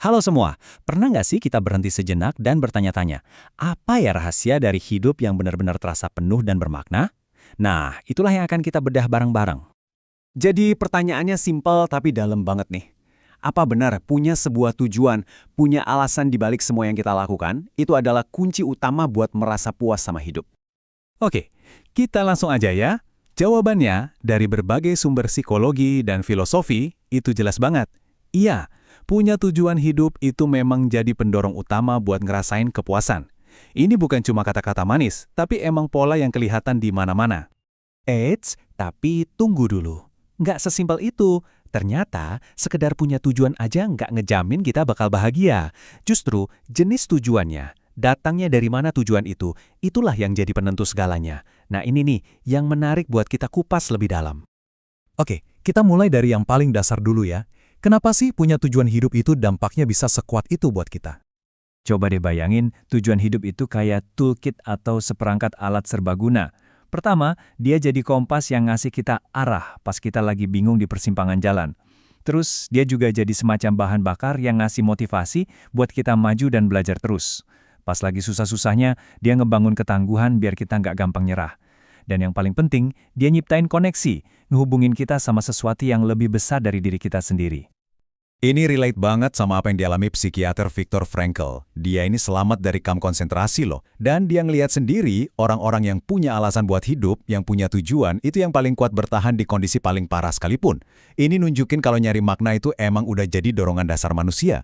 Halo semua, pernah nggak sih kita berhenti sejenak dan bertanya-tanya, apa ya rahasia dari hidup yang benar-benar terasa penuh dan bermakna? Nah, itulah yang akan kita bedah bareng-bareng. Jadi pertanyaannya simpel tapi dalam banget nih. Apa benar punya sebuah tujuan, punya alasan di balik semua yang kita lakukan, itu adalah kunci utama buat merasa puas sama hidup? Oke, kita langsung aja ya. Jawabannya, dari berbagai sumber psikologi dan filosofi, itu jelas banget. Iya, punya tujuan hidup itu memang jadi pendorong utama buat ngerasain kepuasan. Ini bukan cuma kata-kata manis, tapi emang pola yang kelihatan di mana-mana. Eits, tapi tunggu dulu. Nggak sesimpel itu. Ternyata, sekedar punya tujuan aja nggak ngejamin kita bakal bahagia. Justru, jenis tujuannya, datangnya dari mana tujuan itu, itulah yang jadi penentu segalanya. Nah ini nih, yang menarik buat kita kupas lebih dalam. Oke, kita mulai dari yang paling dasar dulu ya. Kenapa sih punya tujuan hidup itu dampaknya bisa sekuat itu buat kita? Coba deh bayangin, tujuan hidup itu kayak toolkit atau seperangkat alat serbaguna. Pertama, dia jadi kompas yang ngasih kita arah pas kita lagi bingung di persimpangan jalan. Terus, dia juga jadi semacam bahan bakar yang ngasih motivasi buat kita maju dan belajar terus. Pas lagi susah-susahnya, dia ngebangun ketangguhan biar kita nggak gampang nyerah. Dan yang paling penting, dia nyiptain koneksi, ngehubungin kita sama sesuatu yang lebih besar dari diri kita sendiri. Ini relate banget sama apa yang dialami psikiater Viktor Frankl. Dia ini selamat dari kamp konsentrasi loh. Dan dia ngelihat sendiri orang-orang yang punya alasan buat hidup, yang punya tujuan, itu yang paling kuat bertahan di kondisi paling parah sekalipun. Ini nunjukin kalau nyari makna itu emang udah jadi dorongan dasar manusia.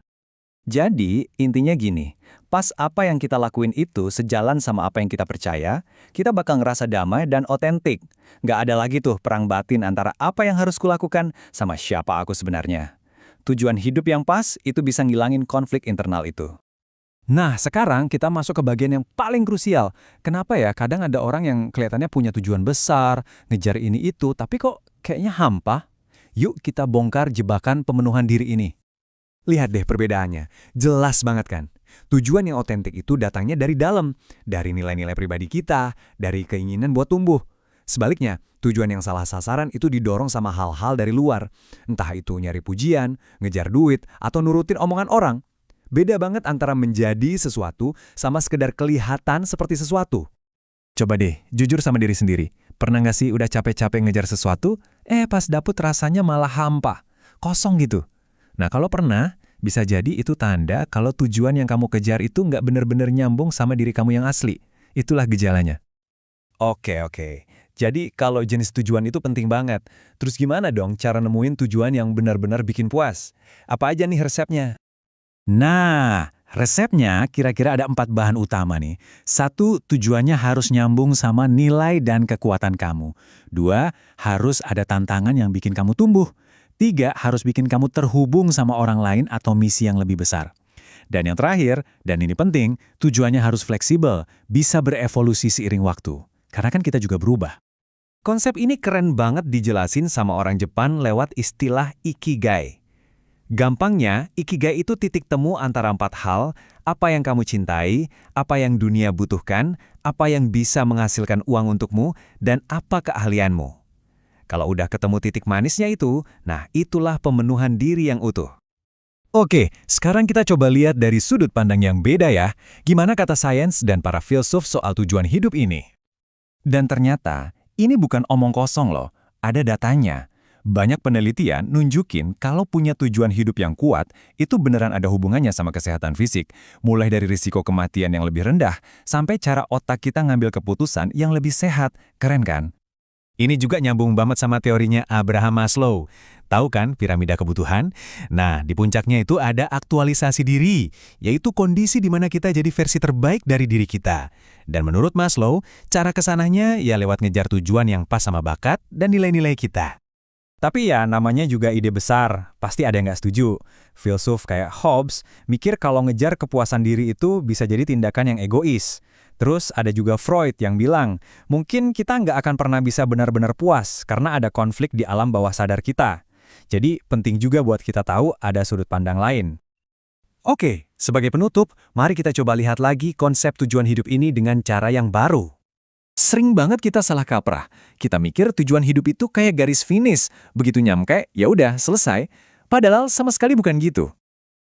Jadi, intinya gini, pas apa yang kita lakuin itu sejalan sama apa yang kita percaya, kita bakal ngerasa damai dan otentik. Nggak ada lagi tuh perang batin antara apa yang harus kulakukan sama siapa aku sebenarnya. Tujuan hidup yang pas itu bisa ngilangin konflik internal itu. Nah, sekarang kita masuk ke bagian yang paling krusial. Kenapa ya kadang ada orang yang kelihatannya punya tujuan besar, ngejar ini itu, tapi kok kayaknya hampa? Yuk kita bongkar jebakan pemenuhan diri ini. Lihat deh perbedaannya. Jelas banget kan? Tujuan yang otentik itu datangnya dari dalam, dari nilai-nilai pribadi kita, dari keinginan buat tumbuh. Sebaliknya, tujuan yang salah sasaran itu didorong sama hal-hal dari luar. Entah itu nyari pujian, ngejar duit, atau nurutin omongan orang. Beda banget antara menjadi sesuatu sama sekedar kelihatan seperti sesuatu. Coba deh, jujur sama diri sendiri. Pernah nggak sih udah capek-capek ngejar sesuatu, pas dapet rasanya malah hampa, kosong gitu. Nah kalau pernah, bisa jadi itu tanda kalau tujuan yang kamu kejar itu nggak benar-benar nyambung sama diri kamu yang asli. Itulah gejalanya. Oke. Jadi kalau jenis tujuan itu penting banget. Terus gimana dong cara nemuin tujuan yang benar-benar bikin puas? Apa aja nih resepnya? Nah, resepnya kira-kira ada 4 bahan utama nih. 1, tujuannya harus nyambung sama nilai dan kekuatan kamu. 2, harus ada tantangan yang bikin kamu tumbuh. 3, harus bikin kamu terhubung sama orang lain atau misi yang lebih besar. Dan yang terakhir, dan ini penting, tujuannya harus fleksibel, bisa berevolusi seiring waktu. Karena kan kita juga berubah. Konsep ini keren banget dijelasin sama orang Jepan lewat istilah Ikigai. Gampangnya, Ikigai itu titik temu antara 4 hal, apa yang kamu cintai, apa yang dunia butuhkan, apa yang bisa menghasilkan uang untukmu, dan apa keahlianmu. Kalau udah ketemu titik manisnya itu, nah itulah pemenuhan diri yang utuh. Oke, sekarang kita coba lihat dari sudut pandang yang beda ya. Gimana kata sains dan para filsuf soal tujuan hidup ini? Dan ternyata, ini bukan omong kosong loh, ada datanya. Banyak penelitian nunjukin kalau punya tujuan hidup yang kuat, itu beneran ada hubungannya sama kesehatan fisik. Mulai dari risiko kematian yang lebih rendah, sampai cara otak kita ngambil keputusan yang lebih sehat. Keren kan? Ini juga nyambung banget sama teorinya Abraham Maslow. Tahu kan piramida kebutuhan? Nah, di puncaknya itu ada aktualisasi diri, yaitu kondisi di mana kita jadi versi terbaik dari diri kita. Dan menurut Maslow, cara kesananya ya lewat ngejar tujuan yang pas sama bakat dan nilai-nilai kita. Tapi ya namanya juga ide besar, pasti ada yang nggak setuju. Filsuf kayak Hobbes mikir kalau ngejar kepuasan diri itu bisa jadi tindakan yang egois. Terus ada juga Freud yang bilang, mungkin kita nggak akan pernah bisa benar-benar puas karena ada konflik di alam bawah sadar kita. Jadi penting juga buat kita tahu ada sudut pandang lain. Oke, sebagai penutup, mari kita coba lihat lagi konsep tujuan hidup ini dengan cara yang baru. Sering banget kita salah kaprah. Kita mikir tujuan hidup itu kayak garis finish. Begitu nyampe, ya udah selesai. Padahal sama sekali bukan gitu.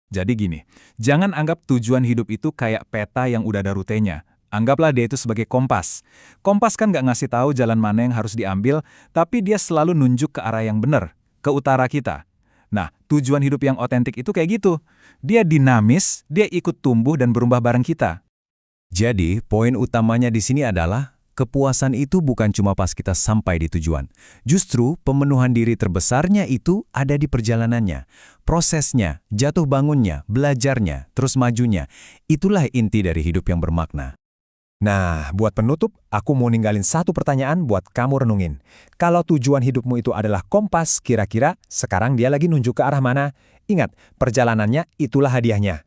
Jadi gini, jangan anggap tujuan hidup itu kayak peta yang udah ada rutenya. Anggaplah dia itu sebagai kompas. Kompas kan nggak ngasih tahu jalan mana yang harus diambil, tapi dia selalu nunjuk ke arah yang benar, ke utara kita. Nah, tujuan hidup yang otentik itu kayak gitu. Dia dinamis, dia ikut tumbuh dan berubah bareng kita. Jadi, poin utamanya di sini adalah kepuasan itu bukan cuma pas kita sampai di tujuan. Justru, pemenuhan diri terbesarnya itu ada di perjalanannya. Prosesnya, jatuh bangunnya, belajarnya, terus majunya. Itulah inti dari hidup yang bermakna. Nah, buat penutup, aku mau ninggalin satu pertanyaan buat kamu renungin. Kalau tujuan hidupmu itu adalah kompas, kira-kira sekarang dia lagi nunjuk ke arah mana? Ingat, perjalanannya itulah hadiahnya.